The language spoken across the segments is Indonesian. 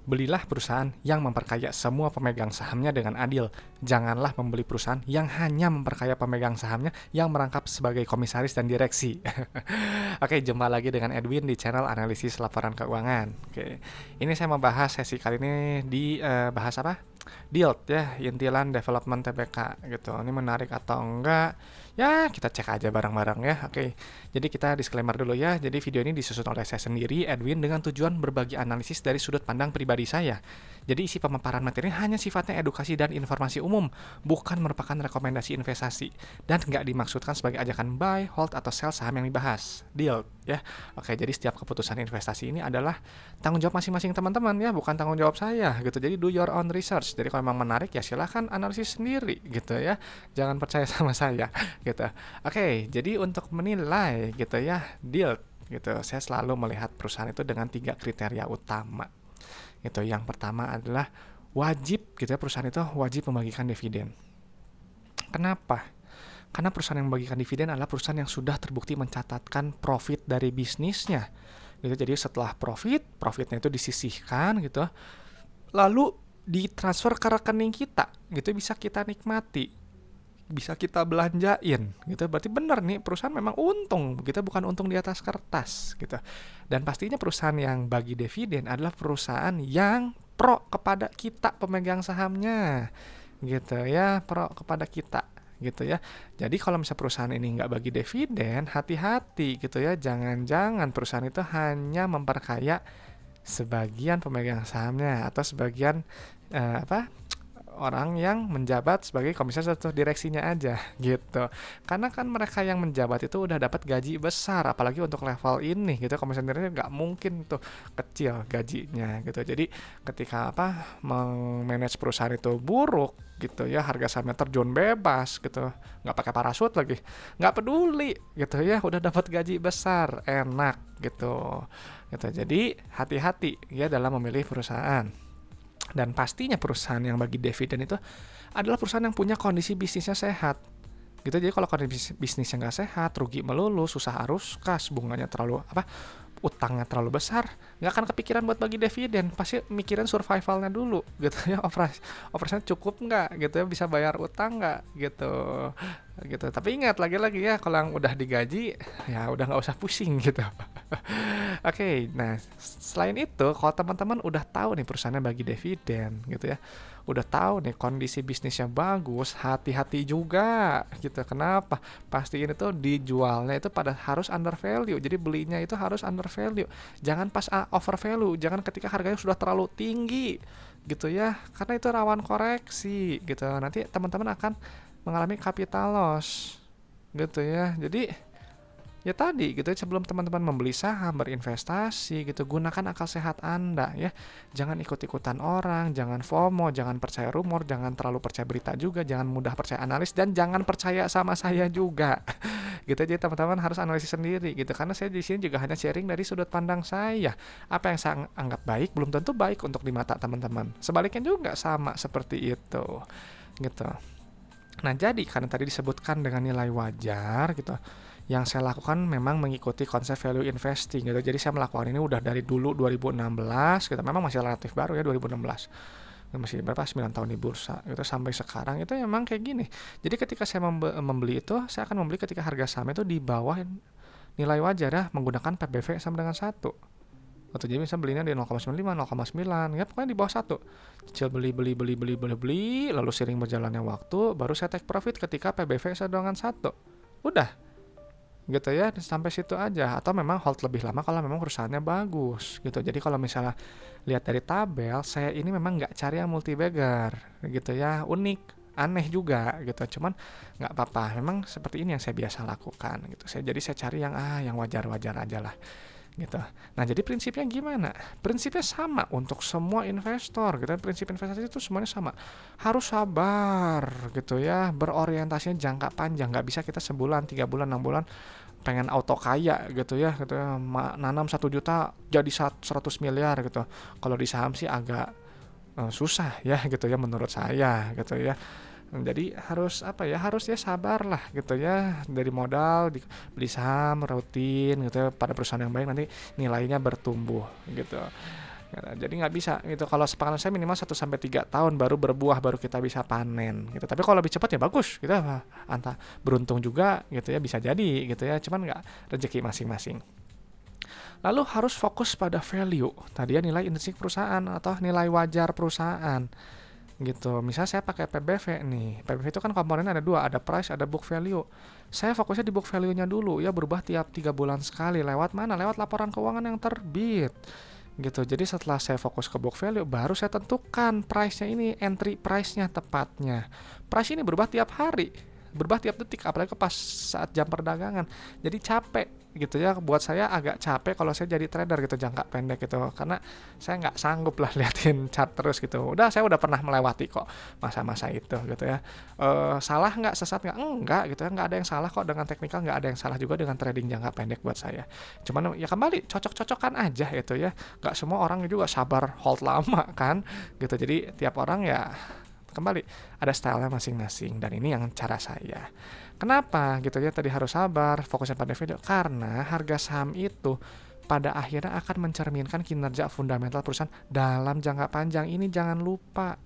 Belilah perusahaan yang memperkaya semua pemegang sahamnya dengan adil. Janganlah membeli perusahaan yang hanya memperkaya pemegang sahamnya yang merangkap sebagai komisaris dan direksi. Oke, jumpa lagi dengan Edwin di channel analisis laporan keuangan. Oke, ini saya mau bahas sesi kali ini di bahas apa? DILT ya, Intilan Development TBK gitu. Ini menarik atau enggak? Ya, kita cek aja bareng-bareng ya. Oke, jadi kita disclaimer dulu ya. Jadi video ini disusun oleh saya sendiri, Edwin, dengan tujuan berbagi analisis dari sudut pandang pribadi saya. Jadi isi pemaparan materi hanya sifatnya edukasi dan informasi umum, bukan merupakan rekomendasi investasi, dan nggak dimaksudkan sebagai ajakan buy, hold, atau sell saham yang dibahas. Deal ya. Oke, jadi setiap keputusan investasi ini adalah tanggung jawab masing-masing teman-teman ya, bukan tanggung jawab saya gitu. Jadi do your own research. Jadi kalau memang menarik ya silahkan analisis sendiri gitu ya. Jangan percaya sama saya gitu. Oke, jadi untuk menilai gitu ya deal gitu, saya selalu melihat perusahaan itu dengan 3 kriteria utama. Itu yang pertama adalah wajib gitu ya, perusahaan itu wajib membagikan dividen. Kenapa? Karena perusahaan yang membagikan dividen adalah perusahaan yang sudah terbukti mencatatkan profit dari bisnisnya. Gitu. Jadi setelah profitnya itu disisihkan gitu, lalu ditransfer ke rekening kita, gitu bisa kita nikmati, bisa kita belanjain, gitu. Berarti benar nih perusahaan memang untung, gitu, bukan untung di atas kertas, gitu. Dan pastinya perusahaan yang bagi dividen adalah perusahaan yang pro kepada kita pemegang sahamnya, gitu ya, pro kepada kita, gitu ya. Jadi kalau misalnya perusahaan ini nggak bagi dividen, hati-hati, gitu ya. Jangan-jangan perusahaan itu hanya memperkaya sebagian pemegang sahamnya atau sebagian orang yang menjabat sebagai komisaris atau direksinya aja gitu. Karena kan mereka yang menjabat itu udah dapat gaji besar, apalagi untuk level ini gitu. Komisarisnya nggak mungkin tuh kecil gajinya gitu. Jadi ketika memanage perusahaan itu buruk gitu ya, harga sahamnya terjun bebas gitu, nggak pakai parasut lagi, nggak peduli gitu ya, udah dapat gaji besar, enak gitu. Jadi hati-hati ya dalam memilih perusahaan. Dan pastinya perusahaan yang bagi dividen itu adalah perusahaan yang punya kondisi bisnisnya sehat. Gitu. Jadi kalau kondisi bisnisnya nggak sehat, rugi melulu, susah arus kas, bunganya terlalu utangnya terlalu besar, nggak akan kepikiran buat bagi dividen, pasti mikirin survivalnya dulu gitu ya, operasinya cukup nggak gitu ya, bisa bayar utang nggak gitu. Tapi ingat lagi-lagi ya, kalau yang udah digaji ya udah nggak usah pusing gitu. Oke, nah selain itu kalau teman-teman udah tahu nih perusahaannya bagi dividen gitu ya, udah tahu nih kondisi bisnisnya bagus, hati-hati juga gitu. Kenapa? Pastiin itu dijualnya itu pada harus under value, jadi belinya itu harus under value, jangan pas over value, jangan ketika harganya sudah terlalu tinggi gitu ya, karena itu rawan koreksi gitu, nanti teman-teman akan mengalami capital loss gitu ya. Jadi ya tadi gitu ya, sebelum teman-teman membeli saham, berinvestasi gitu, gunakan akal sehat Anda ya. Jangan ikut-ikutan orang, jangan FOMO, jangan percaya rumor, jangan terlalu percaya berita juga, jangan mudah percaya analis, dan jangan percaya sama saya juga. Gitu aja, teman-teman harus analisis sendiri gitu, karena saya di sini juga hanya sharing dari sudut pandang saya. Apa yang saya anggap baik belum tentu baik untuk di mata teman-teman. Sebaliknya juga sama seperti itu. Gitu. Nah, jadi karena tadi disebutkan dengan nilai wajar gitu, yang saya lakukan memang mengikuti konsep value investing gitu. Jadi saya melakukan ini udah dari dulu 2016 gitu. Memang masih relatif baru ya 2016. Masih berapa 9 tahun di bursa gitu, sampai sekarang itu memang kayak gini. Jadi ketika saya membeli itu, saya akan membeli ketika harga saham itu di bawah nilai wajar ya, menggunakan PBV sama dengan 1. Atau jadi misalnya belinya di 0,95, 0,9 ya, pokoknya di bawah 1. Cicil beli, lalu seiring berjalannya waktu baru saya take profit ketika PBV sama dengan 1. Udah gitu ya, sampai situ aja. Atau memang hold lebih lama kalau memang perusahaannya bagus gitu. Jadi kalau misalnya lihat dari tabel, saya ini memang nggak cari yang multi bagger gitu ya, unik, aneh juga gitu. Cuman nggak apa-apa, memang seperti ini yang saya biasa lakukan gitu. Jadi saya cari yang wajar-wajar aja lah gitu. Nah, jadi prinsipnya gimana? Prinsipnya sama untuk semua investor gitu. Prinsip investasi itu semuanya sama. Harus sabar gitu ya, berorientasinya jangka panjang. Nggak bisa kita sebulan, 3 bulan, 6 bulan pengen auto kaya gitu ya, nanam 1 juta jadi 100 miliar gitu. Kalau di saham sih agak susah ya gitu ya, menurut saya gitu ya. Jadi harus harus ya sabar lah gitu ya, dari modal beli saham rutin gitu ya, pada perusahaan yang baik nanti nilainya bertumbuh gitu. Jadi nggak bisa gitu. Kalau sepengalaman saya minimal 1 sampai 3 tahun baru berbuah, baru kita bisa panen gitu. Tapi kalau lebih cepat ya bagus gitu. Entah beruntung juga gitu ya, bisa jadi gitu ya. Cuman nggak, rezeki masing-masing. Lalu harus fokus pada value. Tadi ya nilai intrinsik perusahaan atau nilai wajar perusahaan gitu. Misalnya saya pakai PBV nih. PBV itu kan komponennya ada dua, ada price, ada book value. Saya fokusnya di book value-nya dulu ya, berubah tiap 3 bulan sekali. Lewat mana? Lewat laporan keuangan yang terbit gitu. Jadi setelah saya fokus ke book value, baru saya tentukan price-nya ini, entry price-nya tepatnya. Price ini berubah tiap hari, berubah tiap detik, apalagi pas saat jam perdagangan. Jadi capek gitu ya, buat saya agak capek kalau saya jadi trader gitu jangka pendek gitu, karena saya nggak sanggup lah liatin chart terus gitu. Saya udah pernah melewati kok masa-masa itu gitu ya. Salah nggak, sesat nggak, enggak gitu ya, nggak ada yang salah kok dengan teknikal, nggak ada yang salah juga dengan trading jangka pendek buat saya. Cuman ya kembali cocok-cocokan aja gitu ya, nggak semua orang juga sabar hold lama kan gitu. Jadi tiap orang ya kembali ada stylenya masing-masing, dan ini yang cara saya. Kenapa gitu ya tadi harus sabar, fokusnya pada video? Karena harga saham itu pada akhirnya akan mencerminkan kinerja fundamental perusahaan dalam jangka panjang. Ini jangan lupa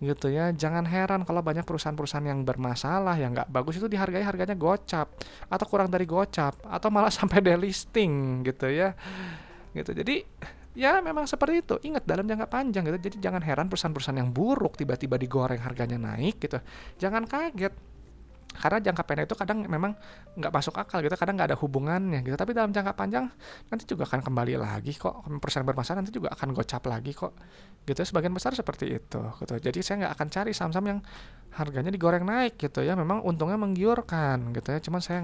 gitu ya. Jangan heran kalau banyak perusahaan-perusahaan yang bermasalah, yang nggak bagus itu dihargai harganya gocap atau kurang dari gocap atau malah sampai delisting gitu ya. Gitu. Jadi ya memang seperti itu. Ingat, dalam jangka panjang gitu. Jadi jangan heran perusahaan-perusahaan yang buruk tiba-tiba digoreng harganya naik gitu. Jangan kaget. Karena jangka pendek itu kadang memang nggak masuk akal gitu, kadang nggak ada hubungannya gitu. Tapi dalam jangka panjang nanti juga akan kembali lagi kok. Perusahaan bermasalah nanti juga akan gocap lagi kok. Gitu, sebagian besar seperti itu gitu. Jadi saya nggak akan cari saham-saham yang harganya digoreng naik gitu ya. Memang untungnya menggiurkan gitu ya. Cuman saya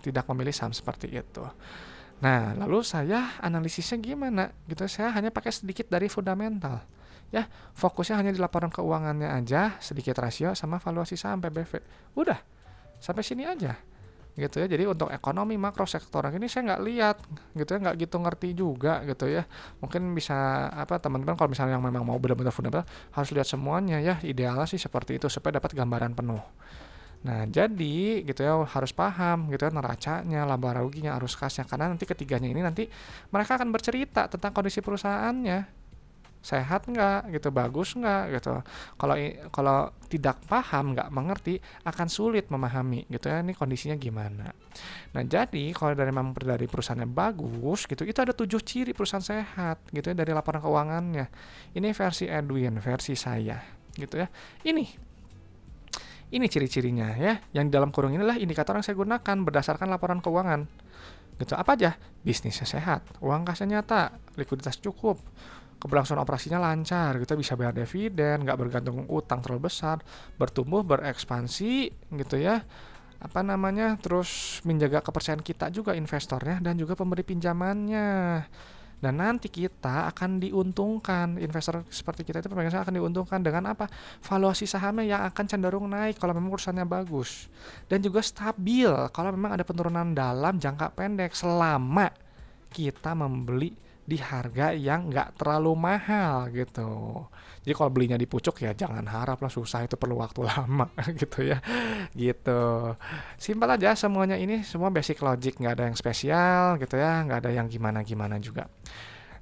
tidak memilih saham seperti itu. Nah, lalu saya analisisnya gimana gitu. Saya hanya pakai sedikit dari fundamental. Ya, fokusnya hanya di laporan keuangannya aja, sedikit rasio sama valuasi saham PBV. Udah, sampai sini aja. Gitu ya. Jadi untuk ekonomi makro sektoral ini saya nggak lihat gitu ya, nggak gitu ngerti juga gitu ya. Mungkin bisa teman-teman kalau misalnya yang memang mau benar-benar fundamental harus lihat semuanya ya. Idealnya sih seperti itu supaya dapat gambaran penuh. Nah, jadi gitu ya harus paham gitu ya neracanya, laba ruginya, arus kasnya, karena nanti ketiganya ini nanti mereka akan bercerita tentang kondisi perusahaannya. Sehat nggak gitu, bagus nggak gitu. Kalau tidak paham, nggak mengerti, akan sulit memahami gitu ya ini kondisinya gimana. Nah, jadi kalau dari perusahaannya bagus gitu, itu ada 7 ciri perusahaan sehat gitu ya dari laporan keuangannya. Ini versi Edwin, versi saya gitu ya. Ini ciri-cirinya ya, yang dalam kurung inilah indikator yang saya gunakan berdasarkan laporan keuangan. Gitu, apa aja? Bisnisnya sehat, uang kasnya nyata, likuiditas cukup, keberlangsungan operasinya lancar, gitu, bisa bayar dividen, nggak bergantung utang terlalu besar, bertumbuh, berekspansi, gitu ya. Terus menjaga kepercayaan kita juga investornya dan juga pemberi pinjamannya. Dan nanti kita akan diuntungkan, investor seperti kita itu pemegang saham akan diuntungkan dengan apa? Valuasi sahamnya yang akan cenderung naik kalau memang perusahaannya bagus. Dan juga stabil kalau memang ada penurunan dalam jangka pendek selama kita membeli di harga yang nggak terlalu mahal gitu. Jadi kalau belinya di pucuk ya jangan harap lah, susah, itu perlu waktu lama gitu ya. Gitu. Simpel aja semuanya, ini semua basic logic, nggak ada yang spesial gitu ya, nggak ada yang gimana-gimana juga.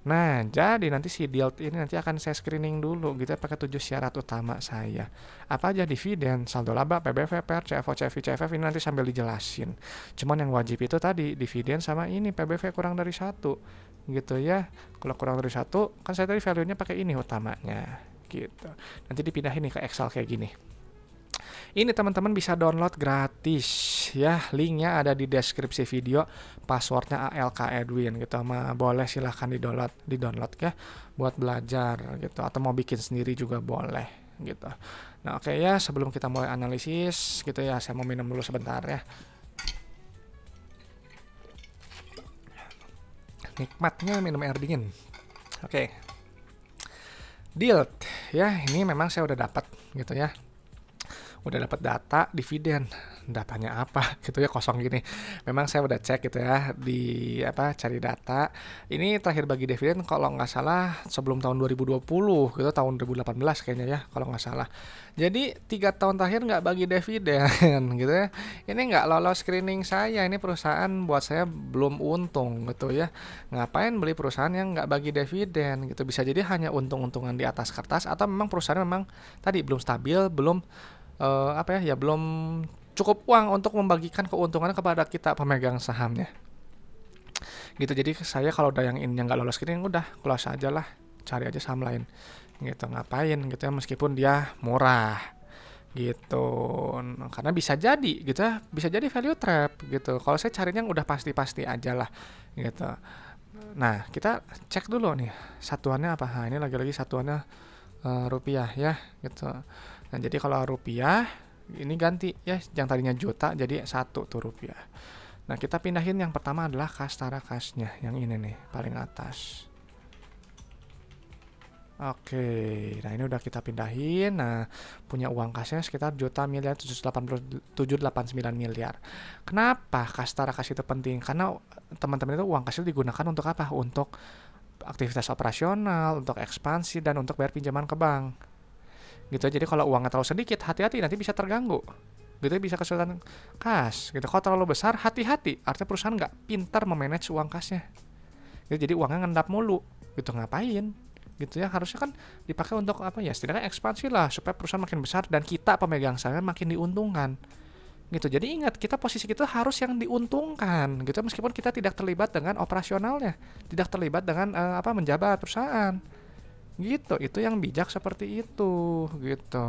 Nah, jadi nanti si DILT ini nanti akan saya screening dulu gitu ya, pakai 7 syarat utama saya. Apa aja? Dividen, saldo laba, PBV, PR, CFO, CFI, CFF, ini nanti sambil dijelasin. Cuman yang wajib itu tadi dividen sama ini PBV kurang dari 1 gitu ya. Kalau kurang dari 1 kan saya tadi value-nya pakai ini utamanya gitu. Nanti dipindahin nih ke Excel kayak gini. Ini teman-teman bisa download gratis ya, linknya ada di deskripsi video, passwordnya ALK Edwin gitu. Boleh silahkan di download ya buat belajar gitu, atau mau bikin sendiri juga boleh gitu. Nah, oke ya, sebelum kita mulai analisis gitu ya, saya mau minum dulu sebentar ya. Nikmatnya minum air dingin. Oke. DILT ya, ini memang saya udah dapat gitu ya. Udah dapat data dividen datanya apa gitu ya, kosong gini. Memang saya udah cek gitu ya di cari data. Ini terakhir bagi dividen kalau nggak salah sebelum tahun 2020 gitu, tahun 2018 kayaknya ya kalau nggak salah. Jadi 3 tahun terakhir nggak bagi dividen gitu ya. Ini nggak lolos screening saya. Ini perusahaan buat saya belum untung gitu ya. Ngapain beli perusahaan yang nggak bagi dividen gitu? Bisa jadi hanya untung-untungan di atas kertas, atau memang perusahaan memang tadi belum stabil, belum belum cukup uang untuk membagikan keuntungan kepada kita pemegang sahamnya gitu. Jadi saya kalau udah yang ini yang nggak lolos screening, udah close aja lah, cari aja saham lain gitu. Ngapain gitu ya, meskipun dia murah gitu. Karena bisa jadi gitu ya, bisa jadi value trap gitu. Kalau saya carinya yang udah pasti-pasti aja lah gitu. Nah, kita cek dulu nih satuannya apa. Nah, ini lagi-lagi satuannya rupiah ya gitu. Nah, jadi kalau rupiah ini ganti ya, yang tadinya juta jadi 1 tuh rupiah. Nah, kita pindahin yang pertama adalah Kastara Kasnya, yang ini nih paling atas. Oke, nah ini udah kita pindahin. Nah, punya uang kasnya sekitar juta miliar 789 miliar. Kenapa Kastara Kas itu penting? Karena teman-teman itu uang kas itu digunakan untuk apa? Untuk aktivitas operasional, untuk ekspansi, dan untuk bayar pinjaman ke bank gitu. Jadi kalau uangnya terlalu sedikit, hati-hati, nanti bisa terganggu gitu, bisa kesulitan kas gitu. Kalau terlalu besar, hati-hati, artinya perusahaan nggak pintar memanage uang kasnya gitu. Jadi uangnya ngendap mulu gitu. Ngapain gitu ya, harusnya kan dipakai untuk apa ya, setidaknya ekspansi lah, supaya perusahaan makin besar dan kita pemegang saham makin diuntungkan gitu. Jadi ingat, kita posisi kita harus yang diuntungkan gitu, meskipun kita tidak terlibat dengan operasionalnya, tidak terlibat dengan menjabat perusahaan gitu. Itu yang bijak seperti itu gitu.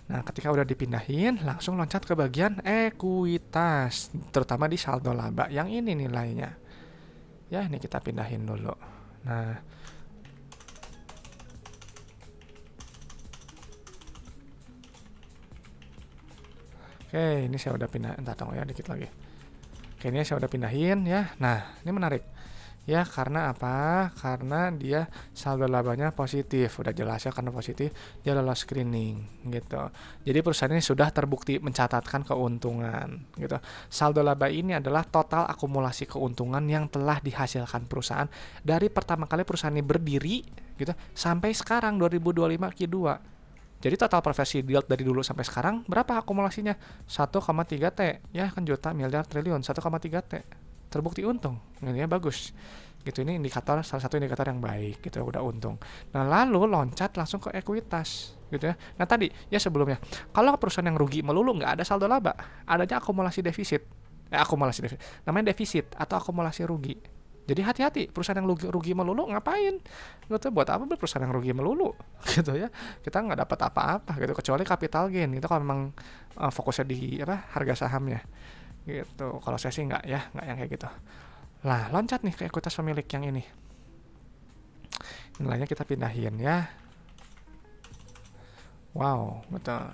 Nah, ketika udah dipindahin, langsung loncat ke bagian ekuitas, terutama di saldo laba yang ini nilainya ya. Ini kita pindahin dulu. Nah, oke, ini saya udah pindah, entar tunggu ya dikit lagi. Oke, ini saya udah pindahin ya. Nah, ini menarik ya, karena apa? Karena dia saldo labanya positif, udah jelas ya, karena positif dia lolos screening gitu. Jadi perusahaan ini sudah terbukti mencatatkan keuntungan gitu. Saldo laba ini adalah total akumulasi keuntungan yang telah dihasilkan perusahaan dari pertama kali perusahaan ini berdiri gitu sampai sekarang 2025 Q2. Jadi total profesi yield dari dulu sampai sekarang berapa akumulasinya? 1,3 T ya, kan juta miliar triliun, 1,3 T. Terbukti untung, ini ya, bagus gitu. Ini indikator, salah satu indikator yang baik gitu, udah untung. Nah, lalu loncat langsung ke ekuitas gitu ya. Nah, tadi ya sebelumnya, kalau perusahaan yang rugi melulu nggak ada saldo laba, adanya akumulasi defisit, namanya defisit atau akumulasi rugi. Jadi hati-hati, perusahaan yang rugi melulu ngapain gitu, buat apa beli perusahaan yang rugi melulu gitu ya, kita nggak dapat apa-apa gitu, kecuali capital gain itu kalau memang fokusnya di harga sahamnya gitu. Kalau saya sih nggak yang kayak gitu. Lah, loncat nih ke ekuitas pemilik yang ini, nilainya kita pindahin ya. Wow, betul.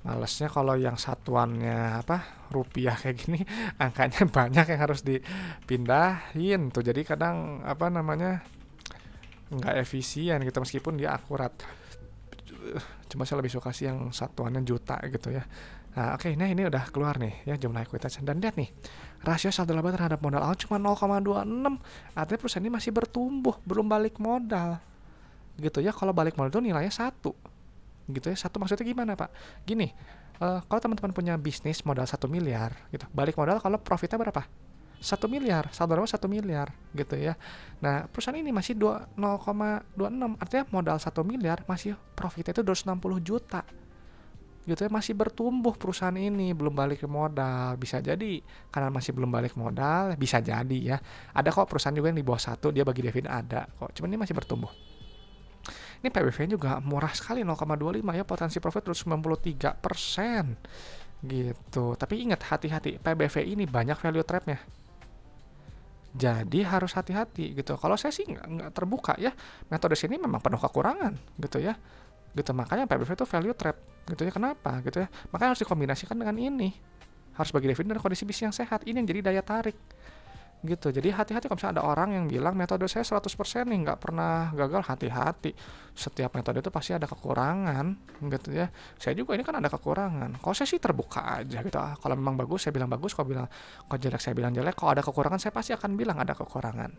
Malesnya kalau yang satuannya rupiah kayak gini, angkanya banyak yang harus dipindahin tuh. Jadi kadang nggak efisien gitu, meskipun dia akurat. Cuma saya lebih suka sih yang satuannya juta gitu ya. Nah, oke, nah ini udah keluar nih ya jumlah ekuitas. Dan lihat nih, rasio saldo laba terhadap modal awal cuma 0,26. Artinya perusahaan ini masih bertumbuh, belum balik modal gitu ya. Kalau balik modal itu nilainya 1 gitu ya. 1 maksudnya gimana, Pak? Gini, kalau teman-teman punya bisnis modal 1 miliar gitu, balik modal kalau profitnya berapa? 1 miliar, saldo laba 1 miliar gitu ya. Nah, perusahaan ini masih 0,26, artinya modal 1 miliar masih profitnya itu 260 juta gitu ya. Masih bertumbuh perusahaan ini, belum balik ke modal. Bisa jadi karena masih belum balik modal, bisa jadi ya. Ada kok perusahaan juga yang di bawah 1 dia bagi dividen, ada kok, cuman ini masih bertumbuh. Ini PBV-nya juga murah sekali, 0,25 ya, potensi profit 193% gitu. Tapi ingat, hati-hati, PBV ini banyak value trap-nya, jadi harus hati-hati gitu. Kalau saya sih nggak terbuka ya, metode sini memang penuh kekurangan gitu ya. Gitu, makanya PBV itu value trap gitu ya. Kenapa gitu ya? Makanya harus dikombinasikan dengan ini, harus bagi dividen dan kondisi bisnis yang sehat. Ini yang jadi daya tarik gitu. Jadi hati-hati kalau misalnya ada orang yang bilang metode saya 100% nih nggak pernah gagal, hati-hati. Setiap metode itu pasti ada kekurangan gitu ya. Saya juga ini kan ada kekurangan. Kalau saya sih terbuka aja gitu. Kalau memang bagus saya bilang bagus, kalau jelek saya bilang jelek. Kalau ada kekurangan saya pasti akan bilang ada kekurangan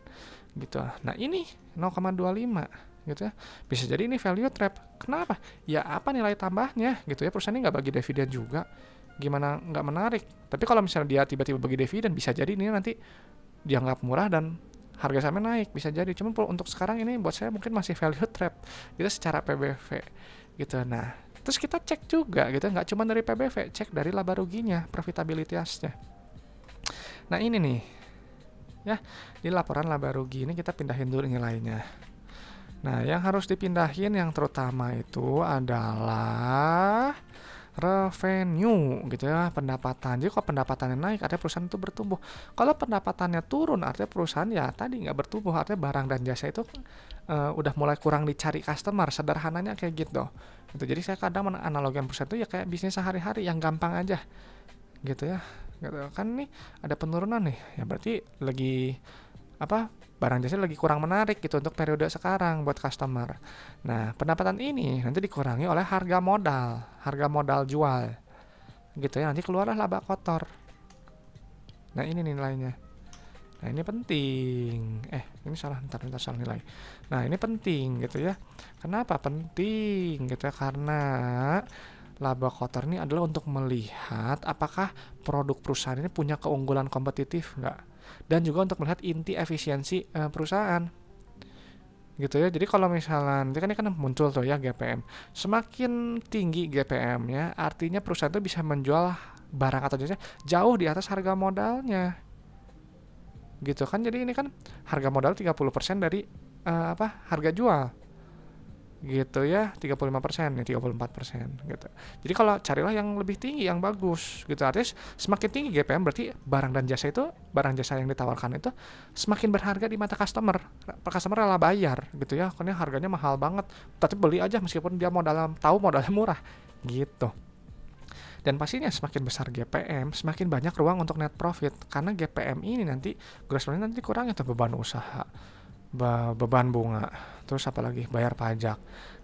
gitu. Nah ini 0,25 gitu ya. Bisa jadi ini value trap. Kenapa? Ya apa nilai tambahnya gitu ya. Perusahaan ini nggak bagi dividen juga. Gimana nggak menarik? Tapi kalau misalnya dia tiba-tiba bagi dividen, bisa jadi ini nanti dianggap murah dan harga sahamnya naik, bisa jadi. Cuman untuk sekarang ini buat saya mungkin masih value trap gitu secara PBV gitu. Nah terus kita cek juga gitu, nggak cuma dari PBV, cek dari laba ruginya, profitabilitasnya. Nah ini nih ya, di laporan laba rugi ini kita pindahin dulu nilainya. Nah yang harus dipindahin yang terutama itu adalah revenue gitu ya, pendapatan. Jadi kalau pendapatannya naik artinya perusahaan itu bertumbuh. Kalau pendapatannya turun artinya perusahaan ya tadi nggak bertumbuh, artinya barang dan jasa itu udah mulai kurang dicari customer. Sederhananya kayak gitu. Jadi saya kadang menganalogikan perusahaan itu ya kayak bisnis sehari-hari yang gampang aja gitu ya. Gitu. Kan nih ada penurunan nih, ya berarti lagi barang jasa lagi kurang menarik gitu untuk periode sekarang buat customer. Nah pendapatan ini nanti dikurangi oleh harga modal jual gitu ya, nanti keluarlah laba kotor. Nah ini nilainya. Nah ini penting. Ini salah, salah nilai. Nah ini penting gitu ya. Kenapa penting gitu ya? Karena laba kotor ini adalah untuk melihat apakah produk perusahaan ini punya keunggulan kompetitif nggak, dan juga untuk melihat inti efisiensi perusahaan gitu ya. Jadi kalau misalnya nanti kan ini kan muncul tuh ya GPM, semakin tinggi GPM ya artinya perusahaan itu bisa menjual barang atau jasa jauh di atas harga modalnya gitu kan. Jadi ini kan harga modal 30% dari harga jual gitu ya, 35% ya 34% gitu. Jadi kalau carilah yang lebih tinggi, yang bagus gitu. Artinya semakin tinggi GPM berarti barang jasa yang ditawarkan itu semakin berharga di mata customer. Customer rela bayar gitu ya, karena harganya mahal banget, tapi beli aja meskipun dia modalnya murah gitu. Dan pastinya semakin besar GPM, semakin banyak ruang untuk net profit, karena GPM ini nanti gross margin nanti kurang itu beban usaha, beban bunga, terus apalagi bayar pajak.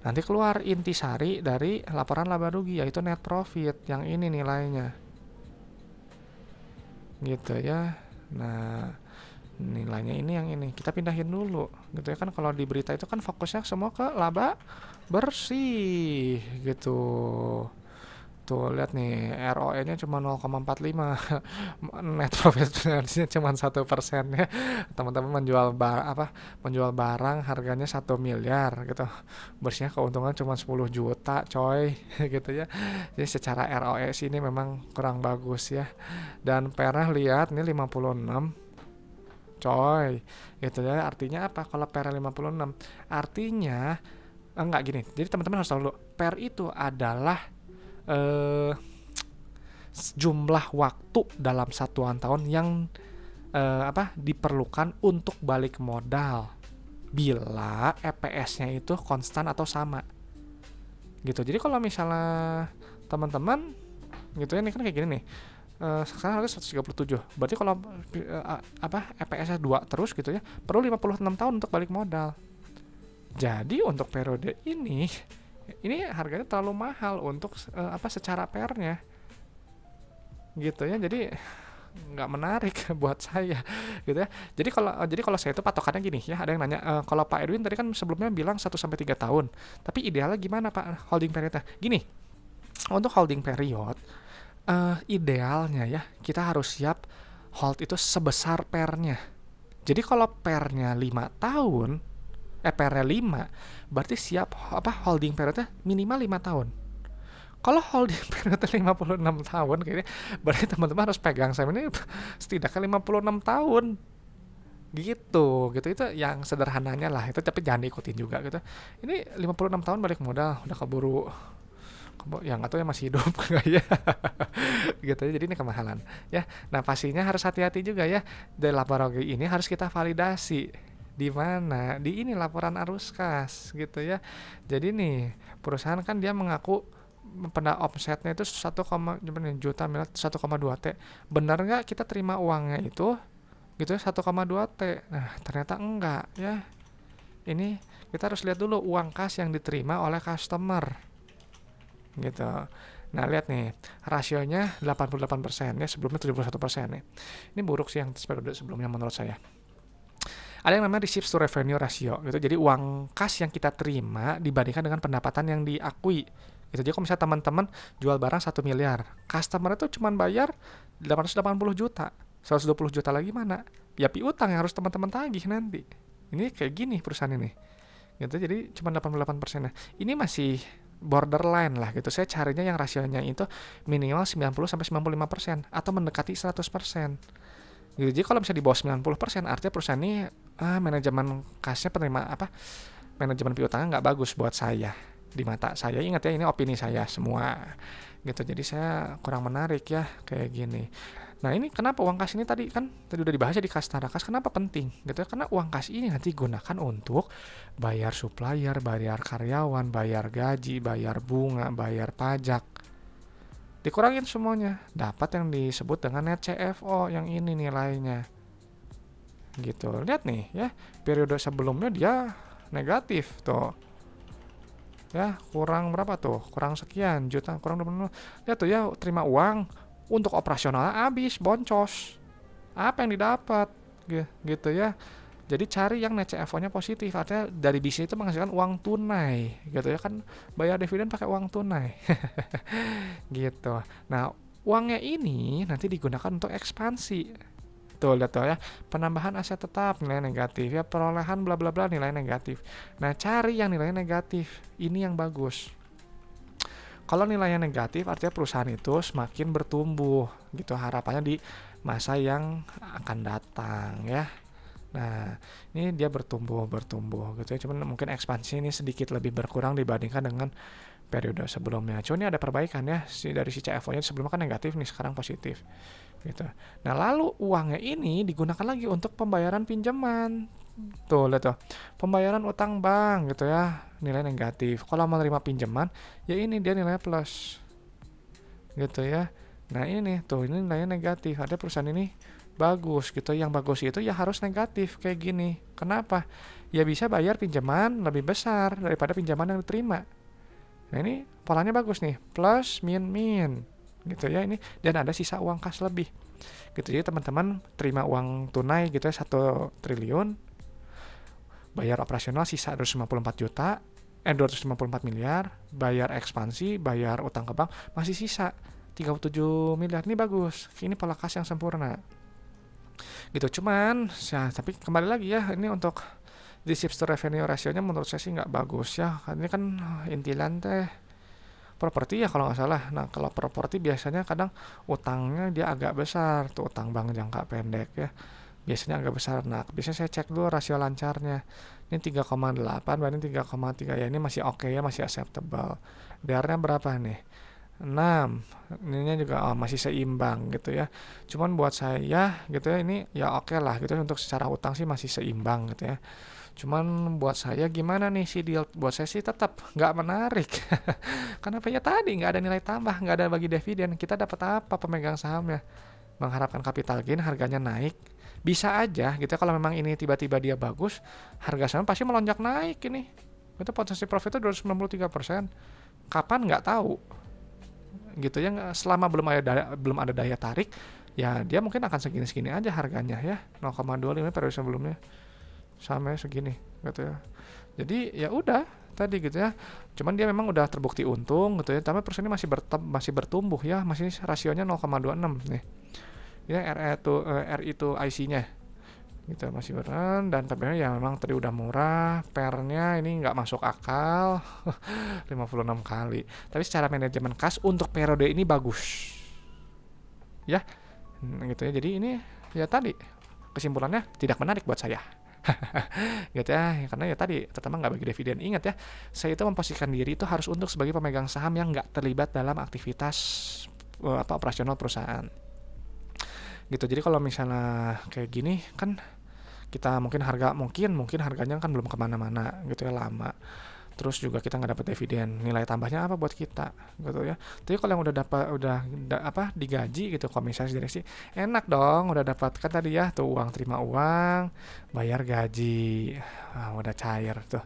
Nanti keluar intisari dari laporan laba rugi yaitu net profit, yang ini nilainya gitu ya. Nah nilainya ini yang ini kita pindahin dulu gitu ya kan. Kalau di berita itu kan fokusnya semua ke laba bersih gitu. Tuh lihat nih ROE-nya cuma 0,45, net profit marginnya cuma 1% ya. Teman-teman menjual barang harganya 1 miliar gitu, bersihnya keuntungan cuma 10 juta coy gitu ya. Jadi secara ROE sih ini memang kurang bagus ya. Dan pernah lihat nih 56 coy gitu ya. Artinya apa kalau per 56? Artinya enggak gini. Jadi teman-teman harus tahu dulu, per itu adalah jumlah waktu dalam satuan tahun yang diperlukan untuk balik modal bila EPS-nya itu konstan atau sama gitu. Jadi kalau misalnya teman-teman gitu ya, ini kan kayak gini nih, sekarang harga 137, berarti kalau EPS-nya 2 terus gitu ya, perlu 56 tahun untuk balik modal. Jadi untuk periode ini harganya terlalu mahal untuk secara pernya gitu ya. Jadi nggak menarik buat saya gitu ya. Jadi kalau saya itu patokannya gini ya. Ada yang nanya, kalau Pak Edwin tadi kan sebelumnya bilang 1-3 tahun, tapi idealnya gimana Pak holding periodnya? Gini, untuk holding period idealnya ya kita harus siap hold itu sebesar pernya. Jadi kalau pernya 5 tahun, pernya 5, berarti siap holding periodnya minimal 5 tahun. Kalau holding periodnya 56 tahun kayaknya, berarti teman-teman harus pegang saham ini setidaknya 56 tahun. Gitu itu yang sederhananya lah itu, tapi jangan diikutin juga gitu. Ini 56 tahun balik modal udah keburu yang atau yang masih hidup enggak ya gitu ya. Jadi ini kemahalan ya. Nah pastinya harus hati-hati juga ya, dari laporan ini harus kita validasi di mana, di ini laporan arus kas gitu ya. Jadi nih perusahaan kan dia mengaku omsetnya itu 1, juta miliar 1,2 T. Benar nggak kita terima uangnya itu gitu ya, 1,2 T. Nah, ternyata enggak ya. Ini kita harus lihat dulu uang kas yang diterima oleh customer gitu. Nah, lihat nih, rasionya 88% ya, sebelumnya 71% nih. Ini buruk sih yang periode sebelumnya menurut saya. Ada yang namanya receipts to revenue ratio gitu. Jadi uang kas yang kita terima dibandingkan dengan pendapatan yang diakui. Gitu. Jadi kalau misalnya teman-teman jual barang 1 miliar, customer itu cuma bayar 880 juta. 120 juta lagi mana? Ya piutang yang harus teman-teman tagih nanti. Ini kayak gini perusahaan ini. Gitu. Jadi cuma 88%. Ini masih borderline lah gitu. Saya carinya yang rasionya itu minimal 90 sampai 95% atau mendekati 100%. Gitu. Jadi kalau misalnya di bawah 90% artinya perusahaan ini manajemen kasnya manajemen piutangnya nggak bagus buat saya di mata saya. Ingat ya, ini opini saya semua gitu. Jadi saya kurang menarik ya kayak gini. Nah, ini kenapa uang kas ini tadi udah dibahas ya di kas tarakas, kenapa penting gitu ya, karena uang kas ini nanti gunakan untuk bayar supplier, bayar karyawan, bayar gaji, bayar bunga, bayar pajak, dikurangin semuanya, dapat yang disebut dengan net CFO yang ini nilainya gitu. Lihat nih ya, periode sebelumnya dia negatif tuh ya, kurang berapa tuh, kurang sekian juta, kurang 20. Lihat tuh ya, terima uang untuk operasional habis, boncos, apa yang didapat gitu ya. Jadi cari yang net CFO-nya positif, artinya dari bisnis itu menghasilkan uang tunai gitu ya, kan bayar dividen pakai uang tunai gitu. Nah, uangnya ini nanti digunakan untuk ekspansi. Tuh, lihat tuh ya, penambahan aset tetap nilai negatif ya, perolehan bla bla bla nilai negatif. Nah, cari yang nilainya negatif, ini yang bagus. Kalau nilainya negatif artinya perusahaan itu semakin bertumbuh gitu, harapannya di masa yang akan datang ya. Nah, ini dia bertumbuh gitu ya. Cuman mungkin ekspansi ini sedikit lebih berkurang dibandingkan dengan periode sebelumnya. Cuma ini ada perbaikan ya, dari si CFO-nya sebelumnya kan negatif nih, sekarang positif gitu. Nah, lalu uangnya ini digunakan lagi untuk pembayaran pinjaman. Tuh, lihat tuh. Pembayaran utang bank gitu ya, nilai negatif. Kalau menerima pinjaman, ya ini dia nilainya plus. Gitu ya. Nah, ini tuh, ini nilainya negatif. Ada perusahaan ini bagus gitu. Yang bagus itu ya harus negatif kayak gini. Kenapa? Ya bisa bayar pinjaman lebih besar daripada pinjaman yang diterima. Nah, ini polanya bagus nih. Plus, min. Gitu ya ini, dan ada sisa uang kas lebih gitu. Jadi teman-teman terima uang tunai gitu ya 1 triliun, bayar operasional sisa 254 miliar, bayar ekspansi, bayar utang ke bank masih sisa 37 miliar. Ini bagus, ini pola kas yang sempurna gitu. Cuman ya, tapi kembali lagi ya, ini untuk di receipts to revenue rasionya menurut saya sih nggak bagus ya. Ini kan intilan teh properti ya kalau nggak salah. Nah, kalau properti biasanya kadang utangnya dia agak besar tuh, utang bank jangka pendek ya, biasanya agak besar. Nah, biasanya saya cek dulu rasio lancarnya. Ini 3,8 banding 3,3 ya, ini masih oke ya, masih acceptable. DR-nya berapa nih? 6. Ininya juga masih seimbang gitu ya. Cuman buat saya gitu ya, ini ya oke lah gitu, untuk secara utang sih masih seimbang gitu ya. Cuman buat saya gimana nih sih deal? Buat saya sih tetap nggak menarik. Kenapa? Ya tadi nggak ada nilai tambah, nggak ada bagi dividen. Kita dapat apa pemegang sahamnya? Mengharapkan capital gain, harganya naik. Bisa aja gitu ya, kalau memang ini tiba-tiba dia bagus, harga saham pasti melonjak naik ini. Itu potensi profitnya 293%. Kapan nggak tahu. Gitu ya, selama belum ada daya tarik, ya dia mungkin akan segini-segini aja harganya ya. 0,25 periode sebelumnya sampai segini gitu ya. Jadi ya udah tadi gitu ya. Cuman dia memang udah terbukti untung gitu ya. Tapi perusahaan ini masih bertumbuh ya, masih rasionya 0,26 nih. Ya RI to IC-nya gitu masih beran, dan tapi ya memang tadi udah murah, pernya ini nggak masuk akal 56 kali. Tapi secara manajemen kas untuk periode ini bagus. Ya. Gitu ya. Jadi ini ya tadi kesimpulannya tidak menarik buat saya. Gitu ya, karena ya tadi pertama nggak bagi dividen. Ingat ya, saya itu memposisikan diri itu harus untuk sebagai pemegang saham yang nggak terlibat dalam aktivitas operasional perusahaan gitu. Jadi kalau misalnya kayak gini kan, kita mungkin harganya kan belum kemana-mana gitu ya, lama. terus juga kita nggak dapat dividen, nilai tambahnya apa buat kita gitu ya. Tapi kalau yang udah dapat digaji gitu komisaris direksi, enak dong, udah dapat kan tadi ya tuh uang, terima uang, bayar gaji, udah cair tuh,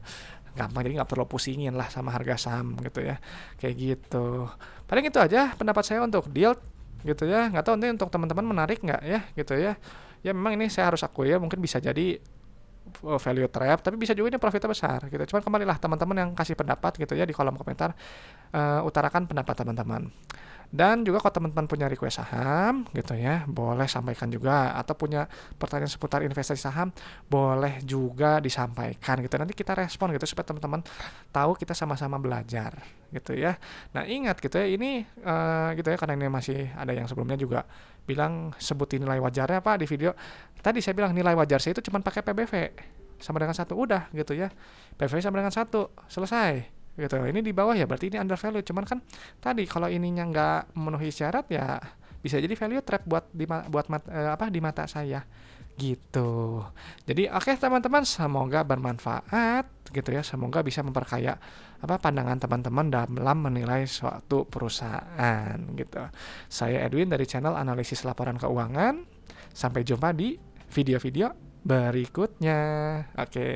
gampang, jadi nggak perlu pusingin lah sama harga saham gitu ya, kayak gitu. Paling itu aja pendapat saya untuk deal gitu ya. Nggak tahu nanti untuk teman-teman menarik nggak ya gitu ya. Ya memang ini saya harus akui ya, mungkin bisa jadi value trap, tapi bisa juga ini profitnya besar gitu. Cuman kembali lah teman-teman yang kasih pendapat gitu ya di kolom komentar, utarakan pendapat teman-teman. Dan juga kalau teman-teman punya request saham gitu ya, boleh sampaikan juga, atau punya pertanyaan seputar investasi saham, boleh juga disampaikan gitu. Nanti kita respon gitu supaya teman-teman tahu kita sama-sama belajar gitu ya. Nah, ingat gitu ya, ini gitu ya, karena ini masih ada yang sebelumnya juga bilang sebutin nilai wajarnya Pak di video. Tadi saya bilang nilai wajar saya itu cuma pakai PBV sama dengan 1, udah gitu ya. PBV sama dengan 1, selesai gitu. Ini di bawah ya berarti ini under value. Cuman kan tadi kalau ininya nggak memenuhi syarat ya bisa jadi value trap di mata saya gitu. Jadi oke, teman-teman, semoga bermanfaat gitu ya. Semoga bisa memperkaya pandangan teman-teman dalam menilai suatu perusahaan gitu. Saya Edwin dari channel Analisis Laporan Keuangan. Sampai jumpa di video-video berikutnya. Oke.